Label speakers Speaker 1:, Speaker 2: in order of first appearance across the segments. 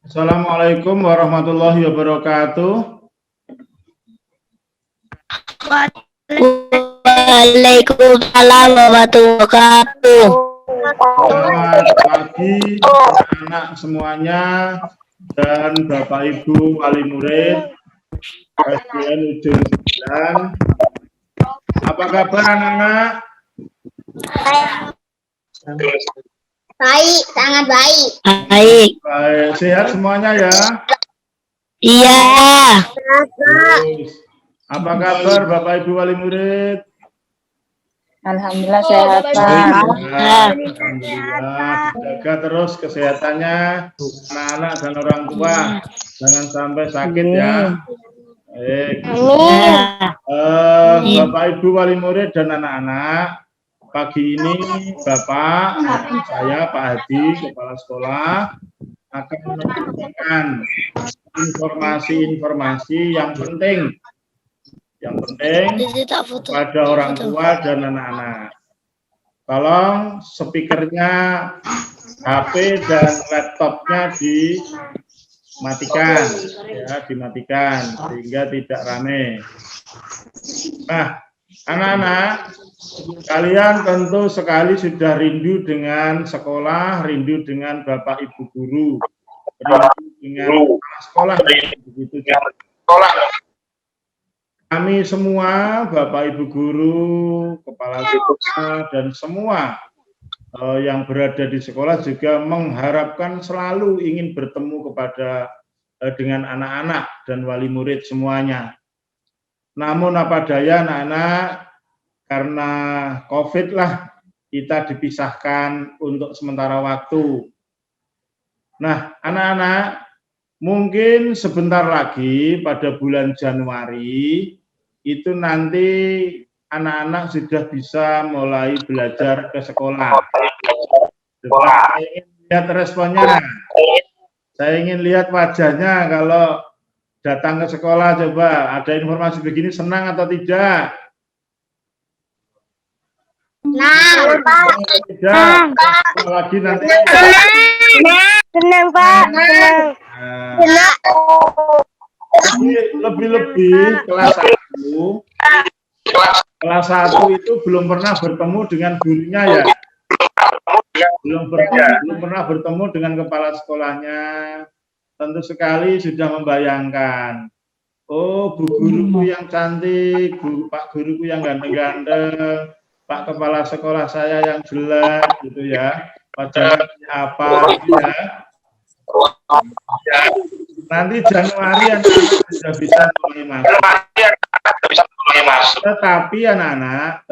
Speaker 1: Assalamualaikum warahmatullahi wabarakatuh.
Speaker 2: Waalaikumsalam warahmatullahi wabarakatuh.
Speaker 1: Selamat pagi anak-anak semuanya dan Bapak Ibu wali murid SDN Ujung 9. Apa kabar anak-anak?
Speaker 3: Baik, sangat baik.
Speaker 2: Baik.
Speaker 1: Baik, sehat semuanya ya?
Speaker 2: Iya.
Speaker 1: Terus, apa kabar Bapak Ibu wali murid?
Speaker 4: Alhamdulillah sehat, Pak.
Speaker 1: Alhamdulillah, jaga terus kesehatannya anak-anak dan orang tua, jangan sampai sakit ya. Baik. Bapak Ibu wali murid dan anak-anak, pagi ini Bapak, saya Pak Hadi, Kepala Sekolah, akan menyampaikan informasi-informasi yang penting pada orang tua dan anak-anak. Tolong speakernya, HP dan laptopnya dimatikan, ya, dimatikan sehingga tidak rame. Nah, anak-anak, kalian tentu sekali sudah rindu dengan sekolah, rindu dengan Bapak Ibu guru, rindu dengan sekolah, begitu juga. Kami semua, Bapak Ibu guru, kepala sekolah, dan semua yang berada di sekolah juga mengharapkan selalu ingin bertemu dengan anak-anak dan wali murid semuanya. Namun apa daya anak-anak, karena COVID lah kita dipisahkan untuk sementara waktu. Nah, anak-anak, mungkin sebentar lagi pada bulan Januari itu nanti anak-anak sudah bisa mulai belajar ke sekolah. Saya ingin lihat responnya. Saya ingin lihat wajahnya kalau datang ke sekolah. Coba ada informasi begini, senang atau tidak?
Speaker 3: Senang, Pak.
Speaker 1: Tidak. Apalagi nanti.
Speaker 3: Senang, Pak. Senang.
Speaker 1: Lebih-lebih kelas 1 itu belum pernah bertemu dengan gurunya ya. Belum pernah bertemu dengan kepala sekolahnya. Tentu sekali sudah membayangkan, oh bu guruku yang cantik, pak guruku yang ganteng-ganteng, pak kepala sekolah saya yang jelek gitu ya, wajahnya apa ya. Nanti Januari anak-anak sudah bisa mulai masuk. Tetapi anak-anak,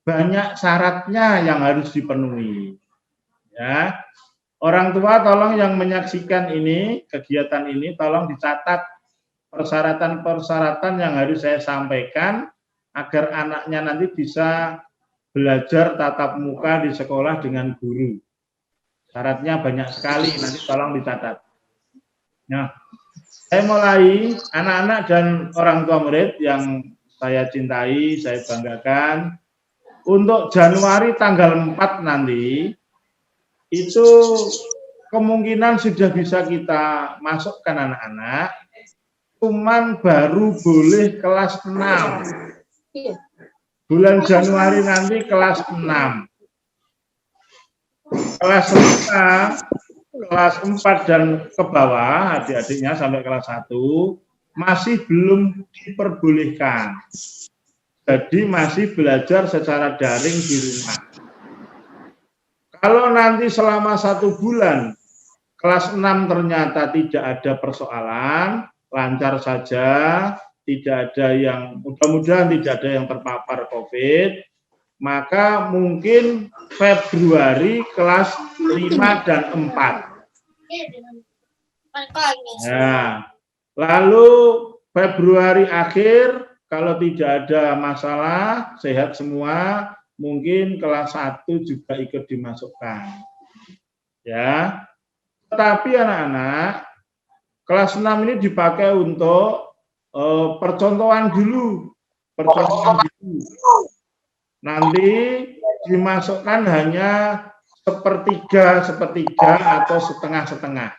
Speaker 1: banyak syaratnya yang harus dipenuhi. Ya, orang tua tolong yang menyaksikan ini, kegiatan ini, tolong dicatat persyaratan-persyaratan yang harus saya sampaikan agar anaknya nanti bisa belajar tatap muka di sekolah dengan guru. Syaratnya banyak sekali, nanti tolong dicatat. Nah, saya mulai, anak-anak dan orang tua murid yang saya cintai, saya banggakan, untuk Januari tanggal 4 nanti, itu kemungkinan sudah bisa kita masukkan anak-anak, cuman baru boleh kelas 6. Bulan Januari nanti kelas 6. Kelas 4 dan ke bawah, adik-adiknya sampai kelas 1, masih belum diperbolehkan. Jadi masih belajar secara daring di rumah. Kalau nanti selama 1 bulan, kelas 6 ternyata tidak ada persoalan, lancar saja, tidak ada yang, mudah-mudahan tidak ada yang terpapar COVID, maka mungkin Februari kelas 5 dan 4. Nah, lalu Februari akhir, kalau tidak ada masalah, sehat semua, mungkin kelas 1 juga ikut dimasukkan. Ya. Tetapi anak-anak, kelas 6 ini dipakai untuk percontohan dulu. Nanti dimasukkan hanya sepertiga atau setengah-setengah.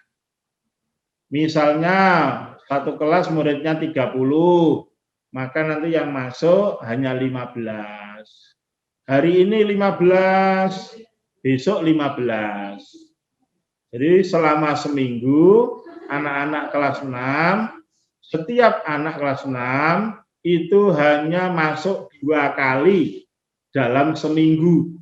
Speaker 1: Misalnya satu kelas muridnya 30, maka nanti yang masuk hanya 15. Hari ini 15, besok 15. Jadi selama seminggu anak-anak kelas 6, setiap anak kelas 6 itu hanya masuk 2 kali dalam seminggu.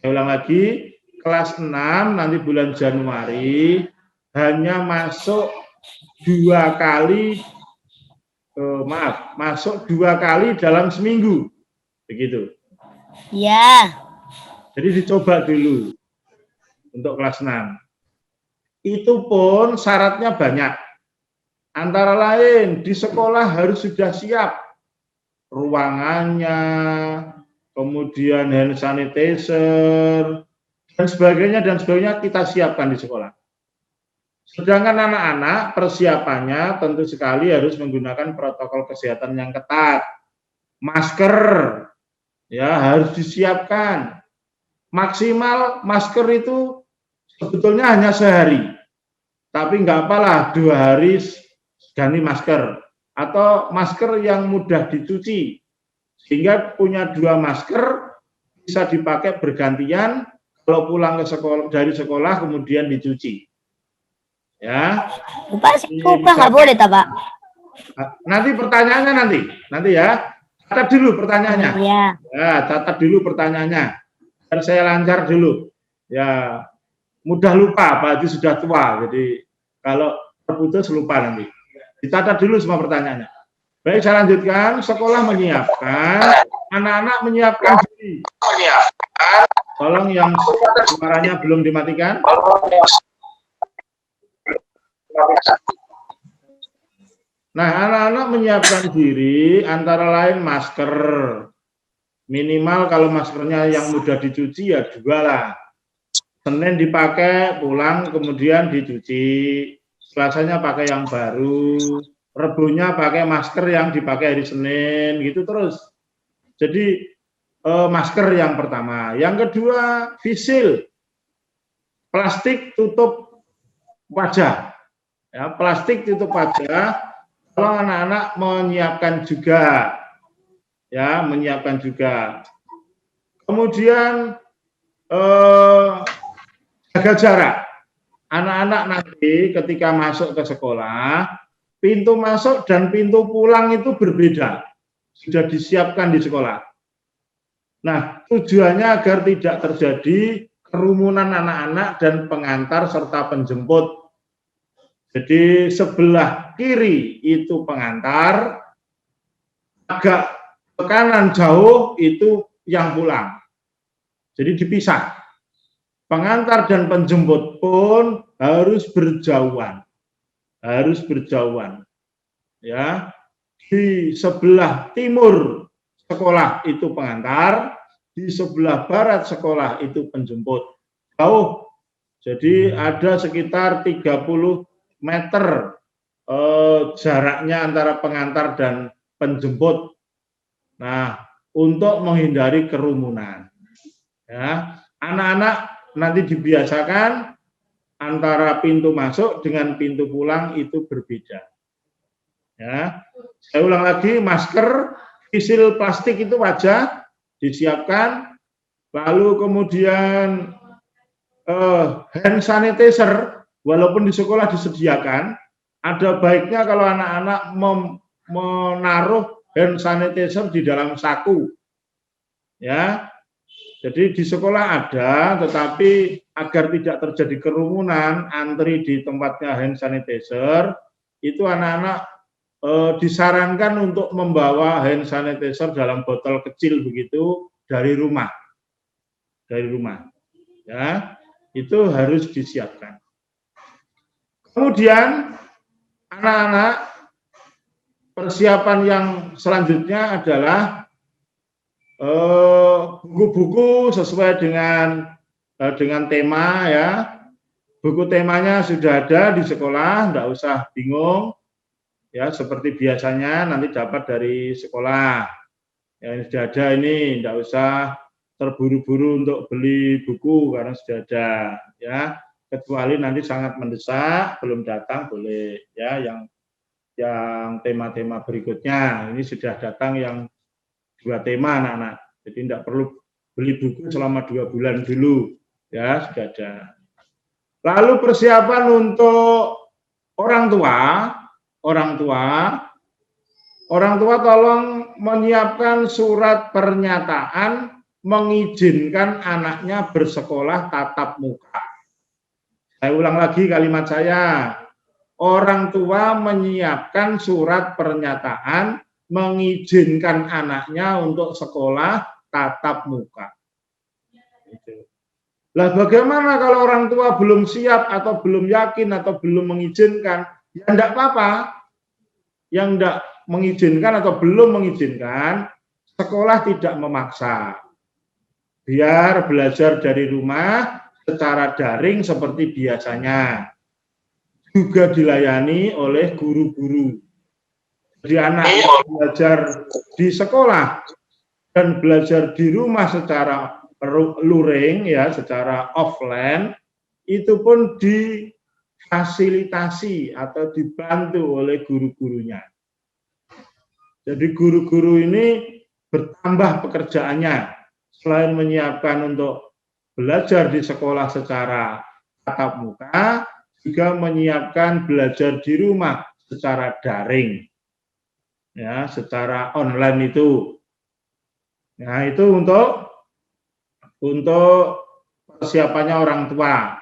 Speaker 1: Saya ulang lagi, kelas 6 nanti bulan Januari hanya masuk 2 kali, masuk 2 kali dalam seminggu. Begitu.
Speaker 2: Ya.
Speaker 1: Jadi dicoba dulu untuk kelas 6. Itu pun syaratnya banyak. Antara lain di sekolah harus sudah siap ruangannya, kemudian hand sanitizer, dan sebagainya kita siapkan di sekolah. Sedangkan anak-anak persiapannya tentu sekali harus menggunakan protokol kesehatan yang ketat. Masker ya harus disiapkan. Maksimal masker itu sebetulnya hanya sehari. Tapi nggak apalah 2 hari ganti masker. Atau masker yang mudah dicuci. Sehingga punya 2 masker bisa dipakai bergantian kalau pulang ke sekolah, dari sekolah kemudian dicuci. Ya.
Speaker 2: Kupah nggak boleh, Pak.
Speaker 1: Nanti pertanyaannya nanti ya. Catat dulu pertanyaannya.
Speaker 2: Iya.
Speaker 1: Ya, catat dulu pertanyaannya. Biar saya lancar dulu. Ya, mudah lupa, Pak Haji sudah tua. Jadi kalau terputus lupa nanti. Dicatat dulu semua pertanyaannya. Baik, saya lanjutkan. Sekolah menyiapkan, anak-anak menyiapkan diri. Tolong yang suaranya belum dimatikan. Nah, anak-anak menyiapkan diri antara lain masker. Minimal kalau maskernya yang mudah dicuci ya 2 lah. Senin dipakai, pulang kemudian dicuci. Selasanya pakai yang baru. Rebunya pakai masker yang dipakai hari Senin, gitu terus. Jadi masker yang pertama. Yang kedua, visil. Plastik tutup wajah. Ya, plastik tutup wajah. Kalau anak-anak menyiapkan juga, ya menyiapkan juga. Kemudian jaga jarak. Anak-anak nanti ketika masuk ke sekolah, pintu masuk dan pintu pulang itu berbeda. Sudah disiapkan di sekolah. Nah, tujuannya agar tidak terjadi kerumunan anak-anak dan pengantar serta penjemput. Jadi sebelah kiri itu pengantar, agak ke kanan jauh itu yang pulang. Jadi dipisah. Pengantar dan penjemput pun harus berjauhan. Harus berjauhan. Ya. Di sebelah timur sekolah itu pengantar, di sebelah barat sekolah itu penjemput. Jauh. Jadi ada sekitar 30 meter jaraknya antara pengantar dan penjemput. Nah, untuk menghindari kerumunan. Ya, anak-anak nanti dibiasakan antara pintu masuk dengan pintu pulang itu berbeda. Ya, saya ulang lagi, masker, visil plastik itu wajah disiapkan, lalu kemudian hand sanitizer. Walaupun di sekolah disediakan, ada baiknya kalau anak-anak menaruh hand sanitizer di dalam saku. Ya. Jadi di sekolah ada, tetapi agar tidak terjadi kerumunan, antri di tempatnya hand sanitizer, itu anak-anak disarankan untuk membawa hand sanitizer dalam botol kecil begitu dari rumah. Dari rumah. Ya. Itu harus disiapkan. Kemudian anak-anak persiapan yang selanjutnya adalah buku-buku sesuai dengan tema ya. Buku temanya sudah ada di sekolah, enggak usah bingung. Ya, seperti biasanya nanti dapat dari sekolah. Ya, sudah ada ini, enggak usah terburu-buru untuk beli buku karena sudah ada ya. kecuali nanti sangat mendesak, belum datang boleh ya. Yang tema-tema berikutnya ini sudah datang yang 2 tema anak-anak, jadi tidak perlu beli buku selama 2 bulan dulu ya, sudah ada. Lalu persiapan untuk orang tua tolong menyiapkan surat pernyataan mengizinkan anaknya bersekolah tatap muka. Saya ulang lagi kalimat saya. Orang tua menyiapkan surat pernyataan mengizinkan anaknya untuk sekolah tatap muka. Lah bagaimana kalau orang tua belum siap atau belum yakin atau belum mengizinkan? Ya enggak apa-apa. Yang enggak mengizinkan atau belum mengizinkan, sekolah tidak memaksa. Biar belajar dari rumah secara daring seperti biasanya. Juga dilayani oleh guru-guru. Jadi anak yang belajar di sekolah dan belajar di rumah secara luring ya, secara offline, itu pun difasilitasi atau dibantu oleh guru-gurunya. Jadi guru-guru ini bertambah pekerjaannya, selain menyiapkan untuk belajar di sekolah secara tatap muka, juga menyiapkan belajar di rumah secara daring, ya, secara online itu. Nah, itu untuk persiapannya orang tua,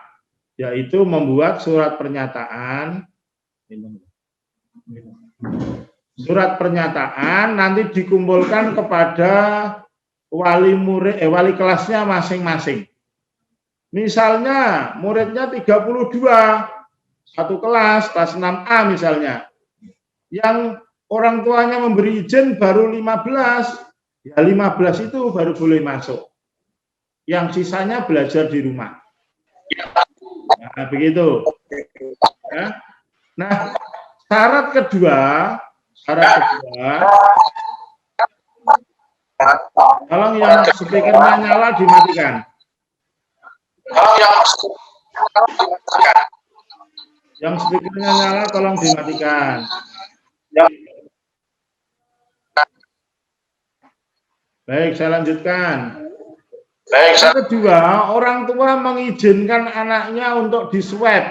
Speaker 1: yaitu membuat surat pernyataan. Surat pernyataan nanti dikumpulkan kepada wali kelasnya masing-masing. Misalnya muridnya 32, satu kelas 6A misalnya. Yang orang tuanya memberi izin baru 15, ya 15 itu baru boleh masuk. Yang sisanya belajar di rumah. Nah, begitu. Ya. Nah, syarat kedua, tolong yang speakernya nyala dimatikan. Yang speakernya nyala tolong dimatikan. Baik, saya lanjutkan. Yang kedua, orang tua mengizinkan anaknya untuk diswab.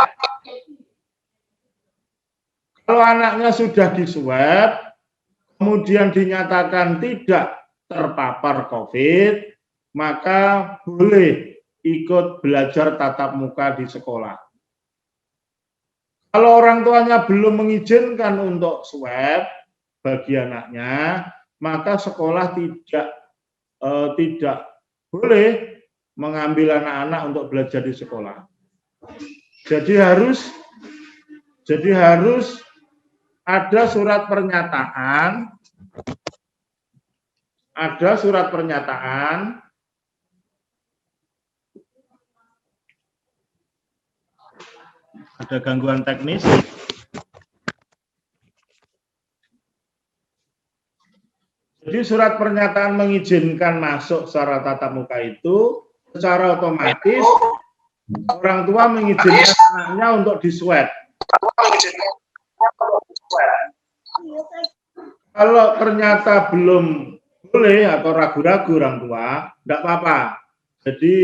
Speaker 1: Kalau anaknya sudah diswab, kemudian dinyatakan tidak terpapar COVID, maka boleh ikut belajar tatap muka di sekolah. Kalau orang tuanya belum mengizinkan untuk swab bagi anaknya, maka sekolah tidak boleh mengambil anak-anak untuk belajar di sekolah. Jadi harus ada surat pernyataan, ada gangguan teknis. Jadi surat pernyataan mengizinkan masuk secara tatap muka itu secara otomatis orang tua mengizinkan anaknya untuk diswab. Kalau ternyata belum boleh atau ragu-ragu orang tua, tidak apa-apa. Jadi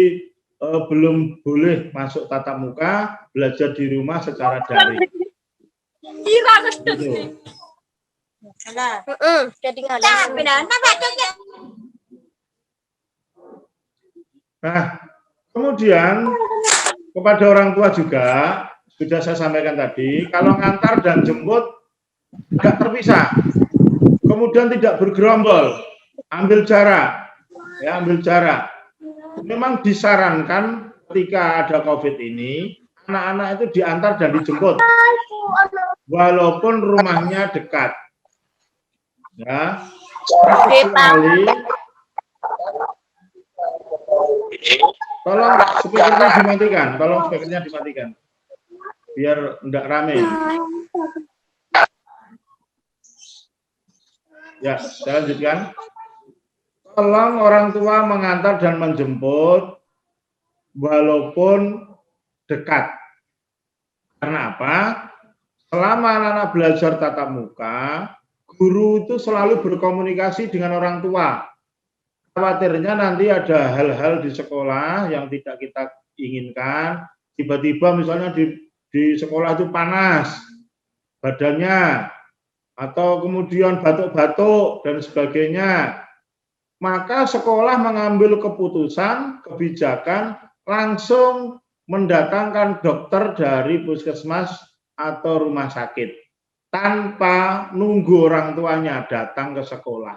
Speaker 1: belum boleh masuk tatap muka, belajar di rumah secara daring. Gitu. Nah, kemudian kepada orang tua juga sudah saya sampaikan tadi, kalau ngantar dan jemput tidak terpisah, kemudian tidak bergerombol, ambil jarak, ya ambil jarak. Memang disarankan ketika ada COVID ini, anak-anak itu diantar dan dijemput, walaupun rumahnya dekat. Ya, kecuali tolong speakernya dimatikan, biar enggak rame. Ya, saya lanjutkan. Tolong orang tua mengantar dan menjemput walaupun dekat. Karena apa? Selama anak-anak belajar tatap muka, guru itu selalu berkomunikasi dengan orang tua. Khawatirnya nanti ada hal-hal di sekolah yang tidak kita inginkan. Tiba-tiba misalnya di sekolah itu panas badannya, atau kemudian batuk-batuk dan sebagainya. Maka sekolah mengambil keputusan, kebijakan, langsung mendatangkan dokter dari puskesmas atau rumah sakit tanpa nunggu orang tuanya datang ke sekolah.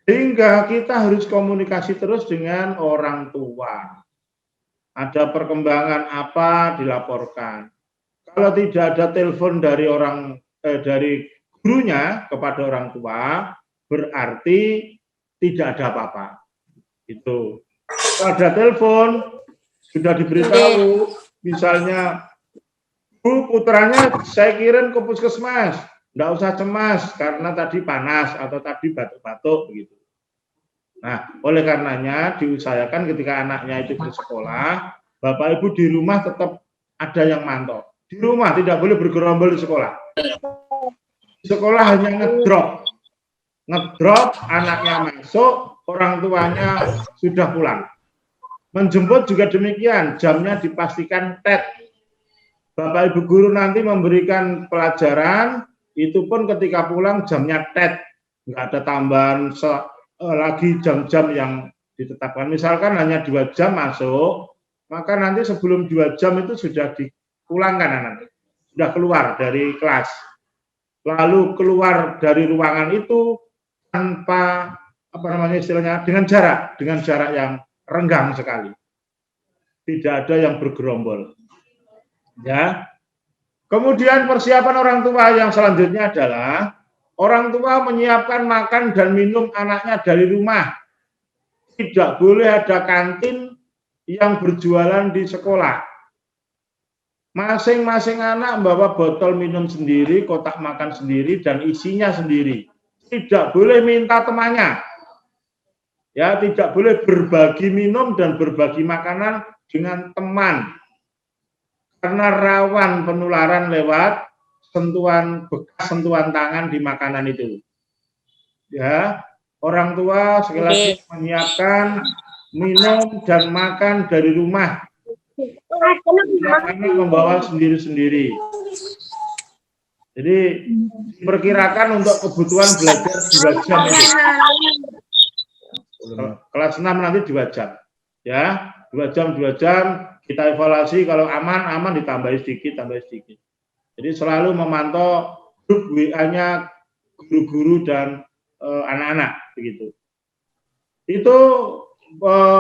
Speaker 1: Sehingga kita harus komunikasi terus dengan orang tua. Ada perkembangan apa dilaporkan. Kalau tidak ada telepon dari dari gurunya kepada orang tua, berarti tidak ada apa-apa. Itu. Kalau ada telepon, sudah diberitahu, misalnya, Bu, putranya saya kirim ke puskesmas, enggak usah cemas karena tadi panas atau tadi batuk-batuk begitu. Nah, oleh karenanya diusahakan ketika anaknya itu ke sekolah, Bapak Ibu di rumah tetap ada yang mantau. Di rumah tidak boleh bergerombol di sekolah. Di sekolah hanya ngedrop, anaknya masuk, orang tuanya sudah pulang. Menjemput juga demikian, jamnya dipastikan tet. Bapak Ibu guru nanti memberikan pelajaran, itu pun ketika pulang jamnya tet. Nggak ada tambahan lagi jam-jam yang ditetapkan. Misalkan hanya 2 jam masuk, maka nanti sebelum 2 jam itu sudah dipulangkan anaknya. Sudah keluar dari kelas. Lalu keluar dari ruangan itu tanpa istilahnya dengan jarak yang renggang sekali. Tidak ada yang bergerombol. Ya. Kemudian persiapan orang tua yang selanjutnya adalah orang tua menyiapkan makan dan minum anaknya dari rumah. Tidak boleh ada kantin yang berjualan di sekolah. Masing-masing anak membawa botol minum sendiri, kotak makan sendiri, dan isinya sendiri. Tidak boleh minta temannya. Ya, tidak boleh berbagi minum dan berbagi makanan dengan teman. Karena rawan penularan lewat bekas sentuhan tangan di makanan itu. Ya, orang tua sekali lagi menyiapkan minum dan makan dari rumah. Anak membawa sendiri-sendiri. Jadi diperkirakan untuk kebutuhan belajar 2 jam itu. Kelas 6 nanti 2 jam. Ya, 2 jam. Kita evaluasi kalau aman ditambahi sedikit. Jadi selalu memantau grup WA-nya guru-guru dan anak-anak begitu. Itu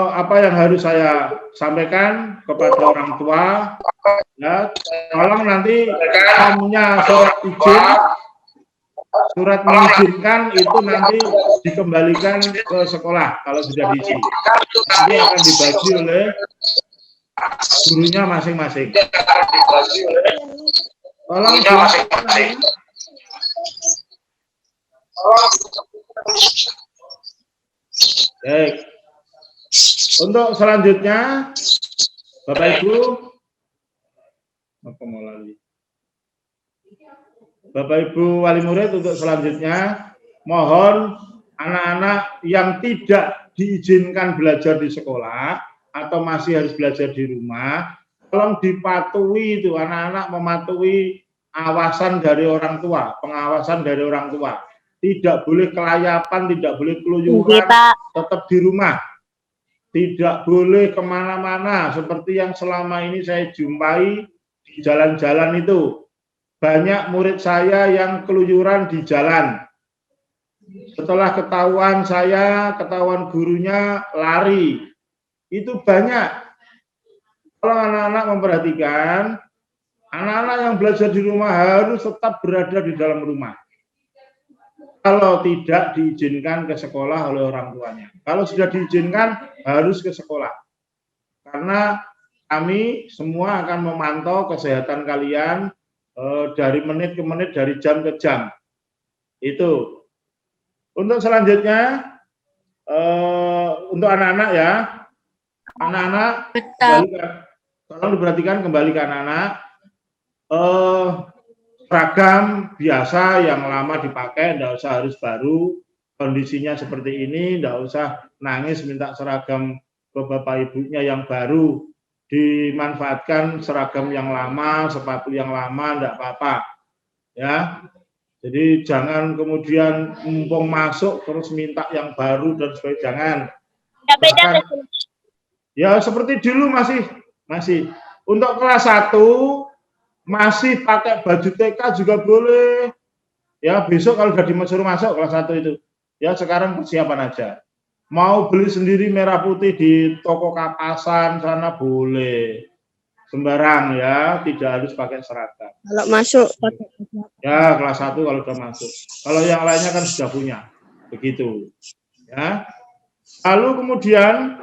Speaker 1: apa yang harus saya sampaikan kepada orang tua. Ya, tolong nanti punya surat mengizinkan itu nanti dikembalikan ke sekolah kalau sudah diizin. Nanti akan dibagi oleh gurunya masing-masing. Tolong baik. Untuk selanjutnya, Bapak Ibu, Bapak Ibu wali murid, untuk selanjutnya mohon anak-anak yang tidak diizinkan belajar di sekolah atau masih harus belajar di rumah, tolong dipatuhi itu, anak-anak mematuhi awasan dari orang tua, pengawasan dari orang tua. Tidak boleh kelayapan, tidak boleh keluyuran, tetap di rumah. Tidak boleh kemana-mana, seperti yang selama ini saya jumpai di jalan-jalan itu. Banyak murid saya yang keluyuran di jalan. Setelah ketahuan gurunya, lari. Itu banyak. Kalau anak-anak memperhatikan, anak-anak yang belajar di rumah harus tetap berada di dalam rumah. Kalau tidak diizinkan ke sekolah oleh orang tuanya. Kalau sudah diizinkan, harus ke sekolah. Karena kami semua akan memantau kesehatan kalian dari menit ke menit, dari jam ke jam. Itu. Untuk selanjutnya, untuk anak-anak ya. Anak-anak tolong diperhatikan kembali ke anak-anak. Seragam biasa yang lama dipakai, tidak usah harus baru. Kondisinya seperti ini, tidak usah nangis minta seragam ke bapak ibunya yang baru. Dimanfaatkan seragam yang lama, sepatu yang lama, tidak apa-apa. Ya, jadi jangan kemudian mumpung masuk terus minta yang baru dan sebagainya, jangan. Bahkan, ya seperti dulu masih. Untuk kelas 1 masih pakai baju TK juga boleh. Ya besok kalau udah disuruh masuk kelas 1 itu, ya sekarang persiapan aja. Mau beli sendiri merah putih di toko kapasan sana boleh. Sembarang ya, tidak harus pakai seragam.
Speaker 3: Kalau masuk pakai.
Speaker 1: Ya, kelas 1 kalau udah masuk. Kalau yang lainnya kan sudah punya. Begitu. Ya. Lalu kemudian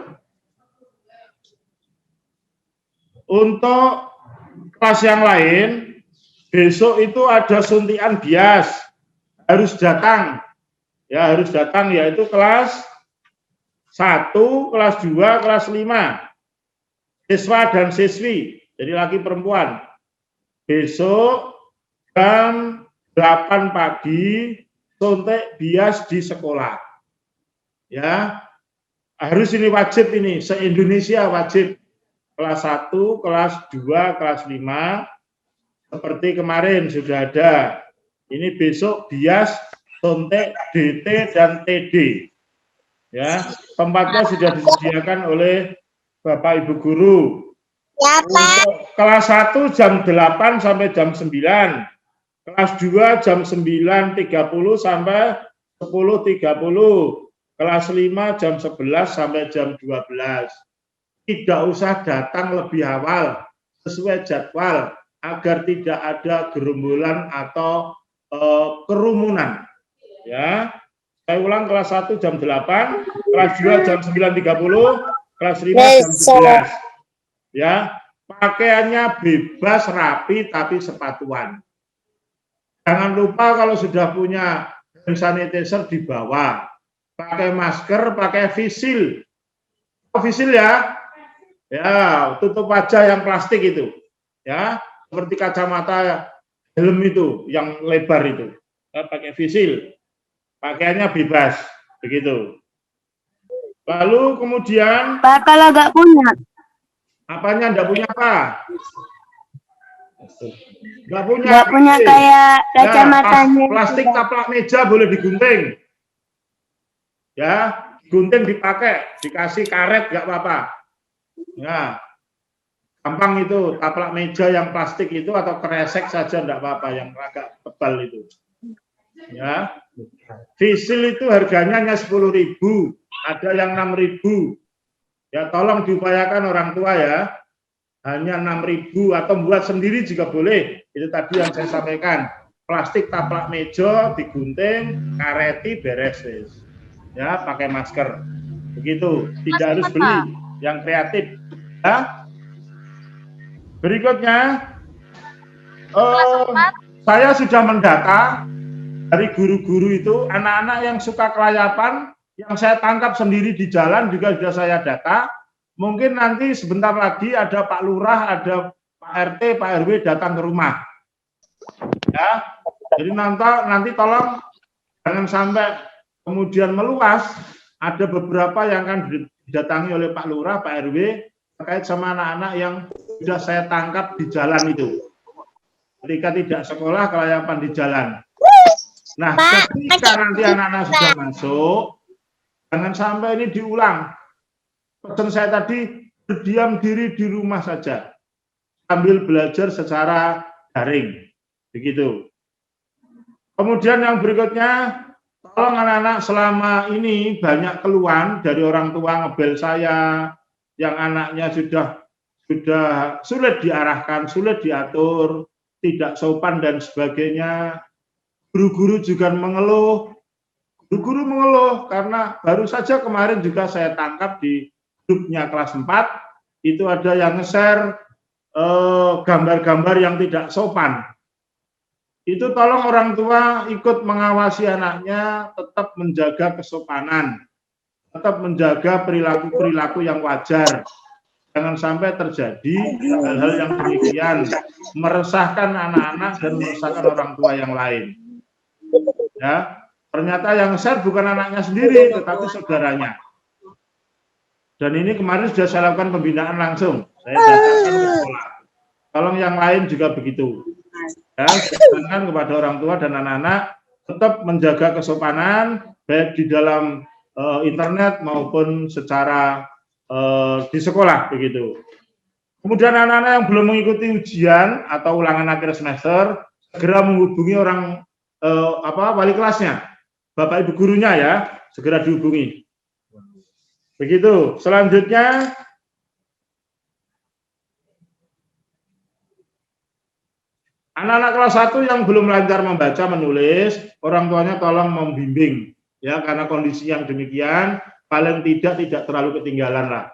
Speaker 1: untuk kelas yang lain, besok itu ada suntian bias. Harus datang. Ya, harus datang yaitu kelas 1, kelas 2, kelas 5. Siswa dan siswi. Jadi laki perempuan. Besok jam 8 pagi suntik bias di sekolah. Ya. Harus ini wajib ini, se-Indonesia wajib. Kelas 1, kelas 2, kelas 5 seperti kemarin sudah ada. Ini besok bias suntik DT dan TD. Ya, tempatnya sudah disediakan oleh Bapak Ibu guru. Untuk kelas 1 jam 8 sampai jam 9. Kelas 2 jam 9.30 sampai 10.30. Kelas 5 jam 11 sampai jam 12. Tidak usah datang lebih awal, sesuai jadwal, agar tidak ada gerombolan atau kerumunan. Ya, saya ulang, kelas 1 jam 8, kelas 2 jam 9.30, kelas 5 jam 11. Ya, pakaiannya bebas, rapi, tapi sepatuan. Jangan lupa kalau sudah punya hand sanitizer dibawa. Pakai masker, pakai visil. Visil ya. Ya, tutup wajah yang plastik itu. Ya, seperti kacamata helm itu, yang lebar itu. Ya, pakai visil. Pakaiannya bebas, begitu. Lalu kemudian
Speaker 2: Pak, kalau nggak punya.
Speaker 1: apanya enggak punya apa? Enggak punya.
Speaker 2: Nggak punya kayak
Speaker 1: Ya,
Speaker 2: kacamatanya.
Speaker 1: plastik taplak meja boleh digunting. Ya, gunting dipakai, dikasih karet enggak apa-apa. Ya, gampang itu, taplak meja yang plastik itu atau kresek saja enggak apa-apa, yang agak tebal itu. Ya, visil itu harganya hanya 10.000, ada yang 6.000. Ya, tolong diupayakan orang tua ya, hanya 6.000 atau buat sendiri juga boleh. Itu tadi yang saya sampaikan, plastik taplak meja digunting, kareti, beres. Ya, pakai masker. Begitu, tidak harus beli, yang kreatif. Ya. Berikutnya, saya sudah mendata dari guru-guru itu, anak-anak yang suka kelayapan, yang saya tangkap sendiri di jalan juga sudah saya data. Mungkin nanti sebentar lagi ada Pak Lurah, ada Pak RT, Pak RW datang ke rumah. Ya, jadi nanti tolong jangan sampai kemudian meluas. Ada beberapa yang akan didatangi oleh Pak Lurah, Pak RW terkait sama anak-anak yang sudah saya tangkap di jalan itu. Ketika tidak sekolah, kelayapan di jalan. Nah, ketika nanti anak-anak sudah masuk, jangan sampai ini diulang. Pesan saya tadi, berdiam diri di rumah saja, sambil belajar secara daring. Begitu. Kemudian yang berikutnya, tolong anak-anak selama ini banyak keluhan dari orang tua ngebel saya, yang anaknya sudah sulit diarahkan, sulit diatur, tidak sopan dan sebagainya. Guru-guru juga mengeluh. Guru-guru mengeluh karena baru saja kemarin juga saya tangkap di grupnya kelas 4, itu ada yang nge-share gambar-gambar yang tidak sopan. Itu tolong orang tua ikut mengawasi anaknya, tetap menjaga kesopanan, tetap menjaga perilaku-perilaku yang wajar. jangan sampai terjadi hal-hal yang demikian, meresahkan anak-anak dan meresahkan orang tua yang lain. Ya, ternyata yang share bukan anaknya sendiri, tetapi saudaranya. Dan ini kemarin sudah saya lakukan pembinaan langsung. Saya datangkan ke sekolah. Tolong yang lain juga begitu. Ya, saya kepada orang tua dan anak-anak tetap menjaga kesopanan baik di dalam internet maupun secara di sekolah begitu. Kemudian anak-anak yang belum mengikuti ujian atau ulangan akhir semester segera menghubungi orang wali kelasnya, bapak ibu gurunya ya, segera dihubungi. Begitu. Selanjutnya anak-anak kelas 1 yang belum lancar membaca menulis, orang tuanya tolong membimbing ya, karena kondisi yang demikian paling tidak terlalu ketinggalan lah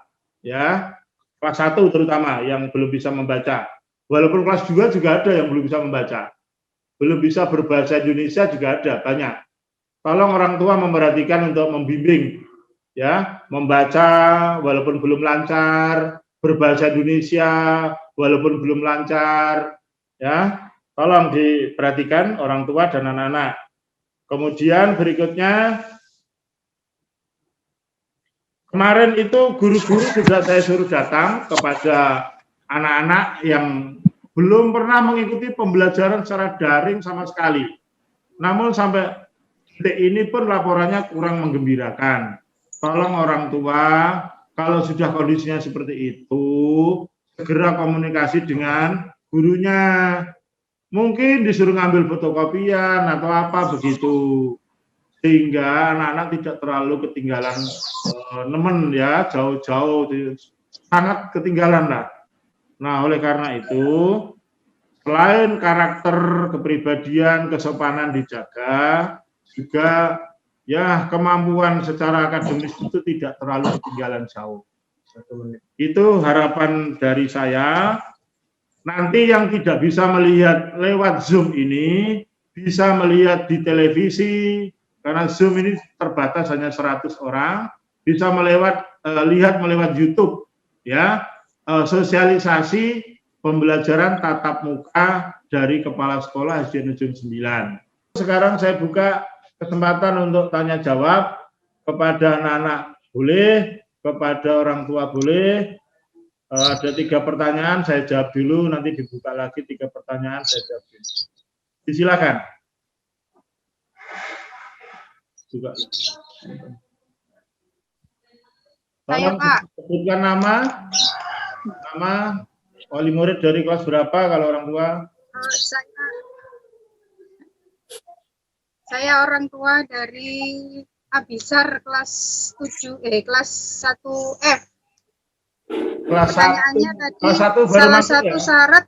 Speaker 1: ya. Kelas 1 terutama yang belum bisa membaca. Walaupun kelas 2 juga ada yang belum bisa membaca. Belum bisa berbahasa Indonesia juga ada, banyak. Tolong orang tua memperhatikan untuk membimbing ya, membaca walaupun belum lancar, berbahasa Indonesia walaupun belum lancar ya. Tolong diperhatikan orang tua dan anak-anak. Kemudian berikutnya, kemarin itu guru-guru sudah saya suruh datang kepada anak-anak yang belum pernah mengikuti pembelajaran secara daring sama sekali. Namun sampai detik ini pun laporannya kurang menggembirakan. Tolong orang tua, kalau sudah kondisinya seperti itu, segera komunikasi dengan gurunya. Mungkin disuruh ngambil fotokopian atau apa begitu, sehingga anak-anak tidak terlalu ketinggalan nemen ya, jauh-jauh sangat ketinggalan lah. Nah, oleh karena itu selain karakter, kepribadian, kesopanan dijaga, juga ya kemampuan secara akademis itu tidak terlalu ketinggalan jauh. Itu harapan dari saya. Nanti yang tidak bisa melihat lewat Zoom ini bisa melihat di televisi, karena Zoom ini terbatas hanya 100 orang, bisa lihat melewat YouTube ya, sosialisasi pembelajaran tatap muka dari Kepala Sekolah SD Negeri 9. Sekarang saya buka kesempatan untuk tanya jawab kepada anak-anak boleh, kepada orang tua boleh. Ada 3 pertanyaan, saya jawab dulu, nanti dibuka lagi 3 pertanyaan, saya jawab dulu. Silakan. Juga.
Speaker 5: Saya, Pak.
Speaker 1: Sebutkan nama wali murid dari kelas berapa kalau orang tua?
Speaker 5: Saya orang tua dari Abisar kelas 1F. Pertanyaannya tadi
Speaker 1: kelas 1 baru
Speaker 5: salah
Speaker 1: masuk
Speaker 5: satu
Speaker 1: ya?
Speaker 5: syarat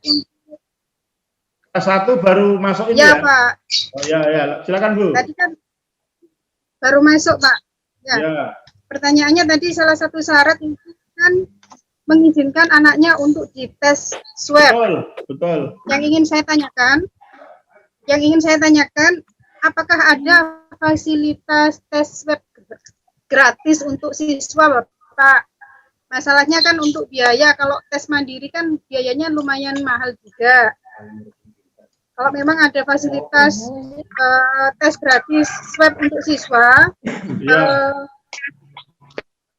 Speaker 1: Kelas 1 baru masuk ini
Speaker 5: ya,
Speaker 1: ya?
Speaker 5: Pak.
Speaker 1: Oh ya, silakan Bu.
Speaker 5: Tadi kan baru masuk, Pak. Ya. Pertanyaannya tadi salah satu syarat itu kan mengizinkan anaknya untuk dites swab.
Speaker 1: Betul.
Speaker 5: Yang ingin saya tanyakan, apakah ada fasilitas tes swab gratis untuk siswa, Pak? Masalahnya kan untuk biaya, kalau tes mandiri kan biayanya lumayan mahal juga. Kalau memang ada fasilitas tes gratis swab untuk siswa,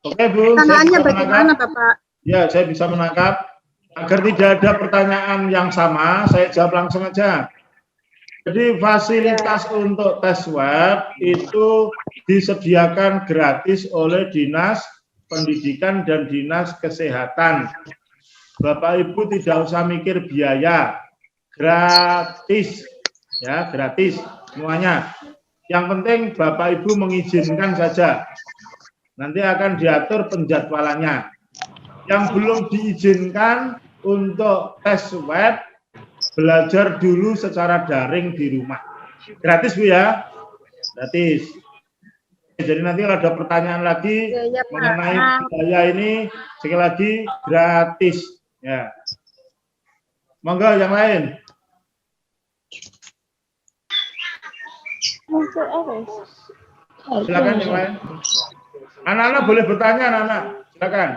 Speaker 1: Oke, Bu.
Speaker 5: Pertanyaannya bagaimana, Bapak?
Speaker 1: Ya, saya bisa menangkap. Agar tidak ada pertanyaan yang sama, saya jawab langsung aja. Jadi fasilitas untuk tes swab itu disediakan gratis oleh Dinas Pendidikan dan Dinas Kesehatan. Bapak Ibu tidak usah mikir biaya, gratis ya, gratis semuanya. Yang penting Bapak Ibu mengizinkan saja. Nanti akan diatur penjadwalannya. Yang belum diizinkan untuk tes swab, belajar dulu secara daring di rumah. Gratis Bu ya, gratis. Jadi nanti kalau ada pertanyaan lagi mengenai biaya ini, sekali lagi gratis. Ya. Monggo yang lain. Silakan yang lain. Anak-anak boleh bertanya, anak-anak. Silakan.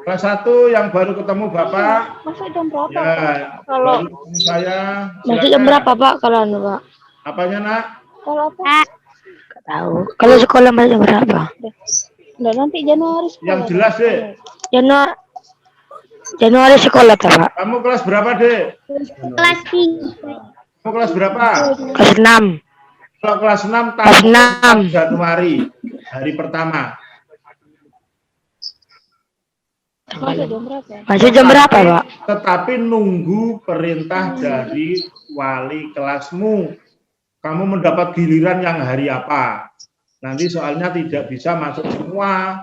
Speaker 1: Kelas 1 yang baru ketemu Bapak.
Speaker 4: Masuk jam berapa,
Speaker 1: Ya,
Speaker 4: Pak? Kalau
Speaker 1: baru ketemu saya.
Speaker 4: masuk jam
Speaker 1: Silakan.
Speaker 4: berapa, Pak? Kalau anu, Pak?
Speaker 1: Apanya, Nak?
Speaker 4: Kalau apa? Nggak tahu. Kalau sekolah masuk jam berapa? Udah nanti Januari sekolah.
Speaker 1: Yang jelas, Dek.
Speaker 4: Januari sekolah, Pak.
Speaker 1: Kamu kelas berapa, Dek?
Speaker 3: Kelas 3.
Speaker 1: Kamu kelas berapa?
Speaker 4: Kelas 6.
Speaker 1: Kalau kelas 6
Speaker 4: Kelas
Speaker 1: tahun
Speaker 4: 6.
Speaker 1: Januari, hari pertama.
Speaker 4: Masuk jam berapa? Masuk jam berapa, Pak?
Speaker 1: Tetapi nunggu perintah dari wali kelasmu. Kamu mendapat giliran yang hari apa? Nanti soalnya tidak bisa masuk semua.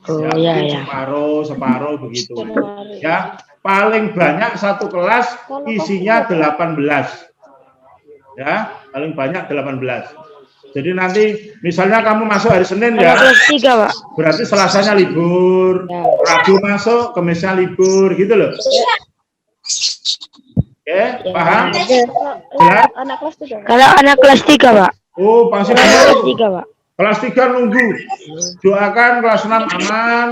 Speaker 4: Oh,
Speaker 1: Ya,
Speaker 4: iya,
Speaker 1: mungkin
Speaker 4: iya.
Speaker 1: separuh begitu. Ya, paling banyak satu kelas isinya 18. Ya, paling banyak 18. Jadi nanti misalnya kamu masuk hari Senin
Speaker 4: Kalau
Speaker 1: ya,
Speaker 4: kelas 3, Pak.
Speaker 1: berarti Selasanya libur,
Speaker 4: Ya.
Speaker 1: Rabu masuk, Kamisnya libur, gitu loh. Oke, paham? Jelas?
Speaker 4: Anak kelas 3. Kalau anak kelas 3, Pak.
Speaker 1: Oh, pasti
Speaker 4: Anak kelas
Speaker 1: kamu
Speaker 4: 3, Pak.
Speaker 1: kelas 3 nunggu. Doakan kelas 6 aman,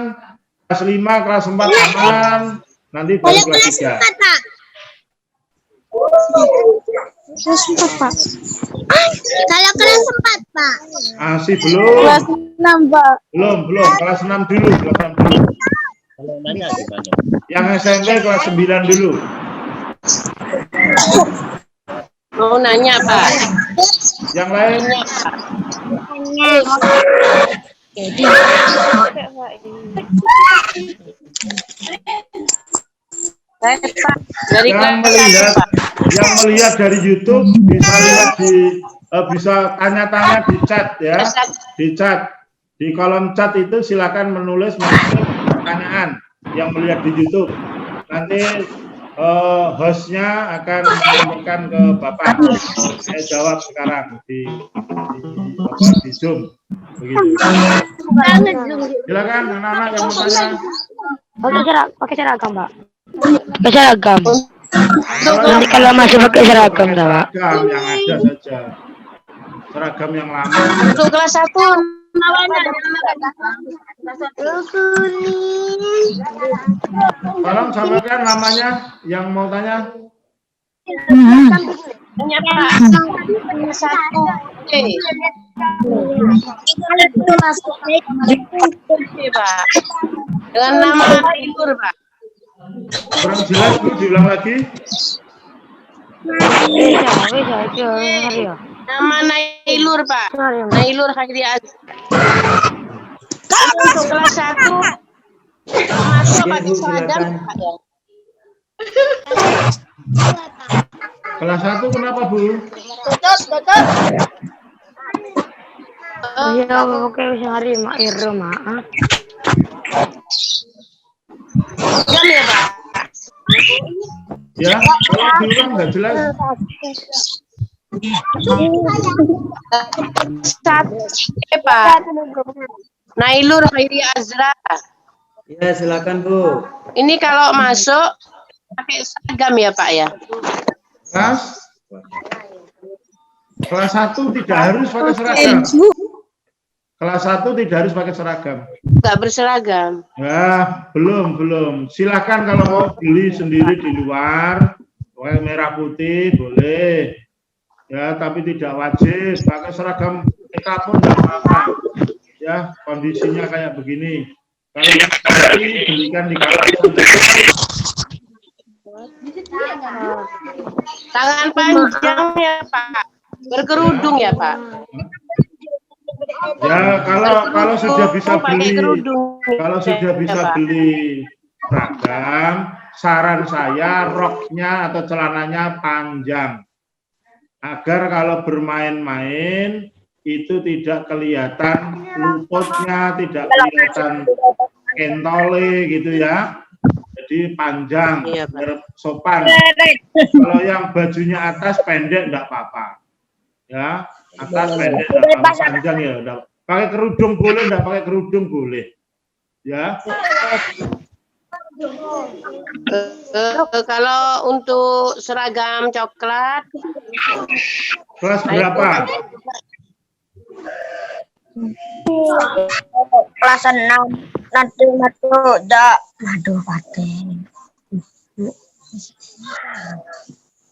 Speaker 1: kelas 5, kelas 4 aman, nanti baru kelas 3.
Speaker 3: Pak. Kelas 4, Pak. Kalau kelas 4, Pak.
Speaker 1: Masih belum.
Speaker 4: Kelas 6, Pak.
Speaker 1: Belum, kelas 6 dulu, kelas 6 dulu. Yang SMP kelas 9 dulu.
Speaker 6: Mau nanya, Pak.
Speaker 1: Yang lain
Speaker 6: Saya, Pak, dari
Speaker 1: yang
Speaker 6: kelas
Speaker 1: melihat
Speaker 6: 1, Pak.
Speaker 1: yang melihat dari YouTube bisa lihat bisa tanya-tanya di chat ya, di chat, di kolom chat itu silakan menulis pertanyaan yang melihat di YouTube. Nanti hostnya akan menyampaikan ke Bapak. Saya jawab sekarang di Zoom. Begitu. Silakan anak-anak yang mau tanya.
Speaker 4: Pakai seragam, Pak. Pakai seragam. Nanti kalau masih pakai seragam, Pak.
Speaker 1: Seragam yang ada saja. Seragam yang lama.
Speaker 6: Untuk kelas 1,
Speaker 1: Tolong sampaikan namanya yang mau tanya.
Speaker 6: nanya, Pak. Kelas 1. Oke, Pak. Dengan nama libur, Pak.
Speaker 1: Kurang jelas, Bu, diulang lagi.
Speaker 6: Nama Nailur, Pak. Nailur Khairi Azra. Untuk kelas 1 masuk
Speaker 1: Oke,
Speaker 6: pakai
Speaker 1: Bu,
Speaker 6: seragam,
Speaker 1: silakan.
Speaker 6: Pak, ya.
Speaker 1: Kelas 1 kenapa, Bu?
Speaker 4: Iya, pakai sehari maaf.
Speaker 6: Jam ya, Pak.
Speaker 1: Ya, kalau diulang nggak jelas.
Speaker 6: Pak. Nailur Khairi Azra.
Speaker 7: Ya, silakan Bu.
Speaker 6: Ini kalau masuk pakai seragam ya, Pak, ya.
Speaker 1: Kelas 1 tidak harus pakai seragam. Kelas 1 tidak harus pakai seragam.
Speaker 6: Enggak berseragam.
Speaker 1: Ya, belum. Silakan kalau mau beli sendiri di luar, pakai merah putih boleh. Ya, tapi tidak wajib pakai seragam TK pun tidak apa-apa. Ya, kondisinya kayak begini. Kalau yang tadi belikan di kawasan.
Speaker 6: Tangan panjang ya, Pak. Berkerudung ya, Pak.
Speaker 1: Ya, kalau sudah bisa
Speaker 6: Pakai
Speaker 1: beli,
Speaker 6: kerudung.
Speaker 1: kalau sudah
Speaker 6: Ya,
Speaker 1: bisa
Speaker 6: Pak.
Speaker 1: beli seragam, saran saya roknya atau celananya panjang. Agar kalau bermain-main itu tidak kelihatan lututnya, tidak kelihatan kentole gitu ya. Jadi panjang,
Speaker 6: Iya, Pak.
Speaker 1: biar sopan. Kalau yang bajunya atas pendek enggak apa-apa. Ya, atas pendek enggak apa-apa, panjang ya udah. Pakai kerudung boleh, enggak pakai kerudung boleh. Ya.
Speaker 6: Kalau untuk seragam coklat
Speaker 1: Kelas berapa?
Speaker 3: Kelas 6. Nanti matu dak. Aduh, paten.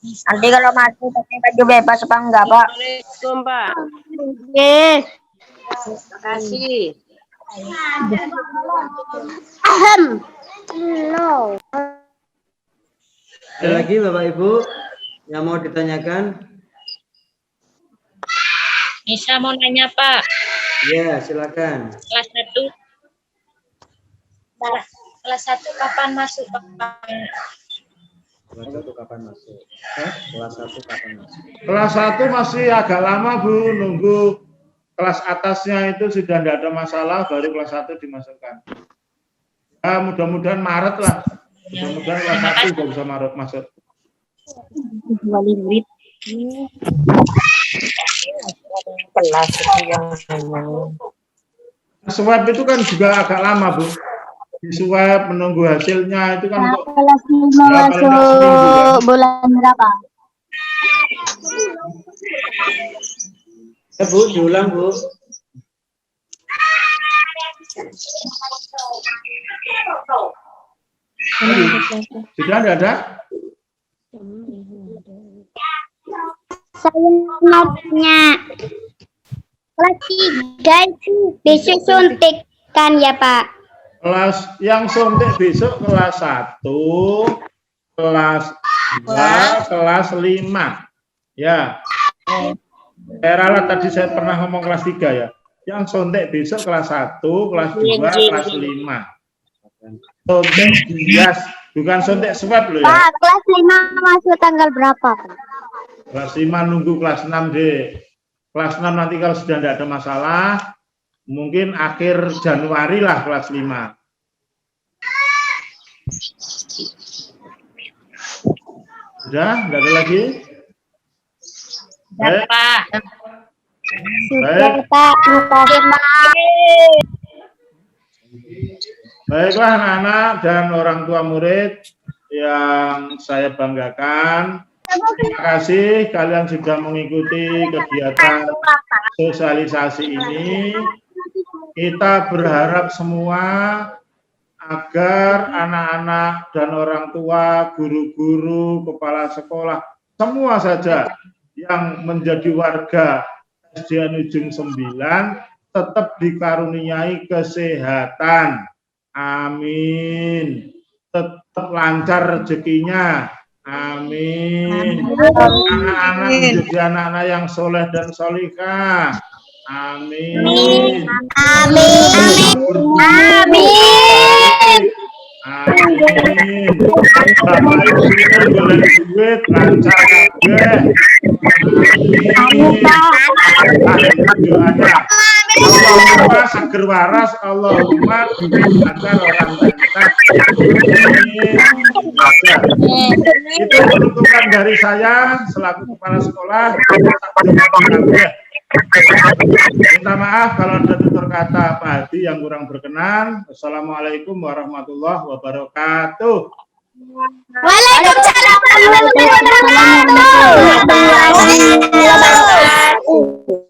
Speaker 3: Nanti kalau mati pakai baju bebas apa enggak, Pak?
Speaker 6: Assalamualaikum, Pak.
Speaker 3: Oke.
Speaker 6: Terima kasih.
Speaker 3: Ahem. No.
Speaker 7: Ada lagi Bapak Ibu yang mau ditanyakan?
Speaker 8: Nisa mau nanya Pak,
Speaker 7: Ya, silakan.
Speaker 8: kelas 1 kapan masuk Pak?
Speaker 7: Kelas 1 kapan masuk? Kelas 1 kapan masuk?
Speaker 1: Kelas 1 masih agak lama Bu, nunggu kelas atasnya itu sudah tidak ada masalah, baru kelas 1 dimasukkan. Ya, mudah-mudahan Maret lah. Mudah-mudahan kelas 1 juga bisa Maret masuk.
Speaker 4: Wali murid. Kelas itu yang
Speaker 1: Swab itu kan juga agak lama Bu. Di swab menunggu hasilnya itu kan untuk
Speaker 2: Kelas 5
Speaker 1: ya, paling nggak seminggu kan.
Speaker 2: masuk bulan berapa?
Speaker 7: Ya Bu, diulang Bu.
Speaker 1: Sudah tidak ada?
Speaker 3: Saya mau tanya. Kelas 3 itu besok suntik kan ya, Pak?
Speaker 1: Kelas yang suntik besok kelas 1, kelas 2, kelas 5. Ya. Saya ralat tadi saya pernah ngomong kelas 3 ya. Yang suntik besok kelas 1, kelas 2, kelas 5. Suntik bias, bukan suntik swab loh ya.
Speaker 2: Pak, kelas 5 masuk tanggal berapa, Pak?
Speaker 1: Kelas 5 nunggu kelas 6 deh. Kelas 6 nanti kalau sudah tidak ada masalah, mungkin akhir Januari lah kelas 5. Sudah? Tidak ada lagi? Baik.
Speaker 8: Pak.
Speaker 1: Baik.
Speaker 2: Pak, terima
Speaker 1: Baiklah anak-anak dan orang tua murid yang saya banggakan. Terima kasih kalian sudah mengikuti kegiatan sosialisasi ini. Kita berharap semua agar anak-anak dan orang tua, guru-guru, kepala sekolah, semua saja yang menjadi warga SDN Ujung 9 tetap dikaruniai kesehatan. Amin. Tetap lancar rezekinya. Amin. Anak-anak menjadi anak-anak yang soleh dan solihah. Amin.
Speaker 3: Amin. Amin.
Speaker 1: Amin. Bapak Ibu boleh duit lancar kabeh. Amin. Doanya. Allahumma seger waras, Allahumma lancar orang lancar. Amin. Itu penutupan dari saya selaku kepala sekolah. Minta maaf kalau ada tutur kata Pak Hadi yang kurang berkenan. Assalamualaikum warahmatullahi wabarakatuh.
Speaker 3: Waalaikumsalam warahmatullahi wabarakatuh.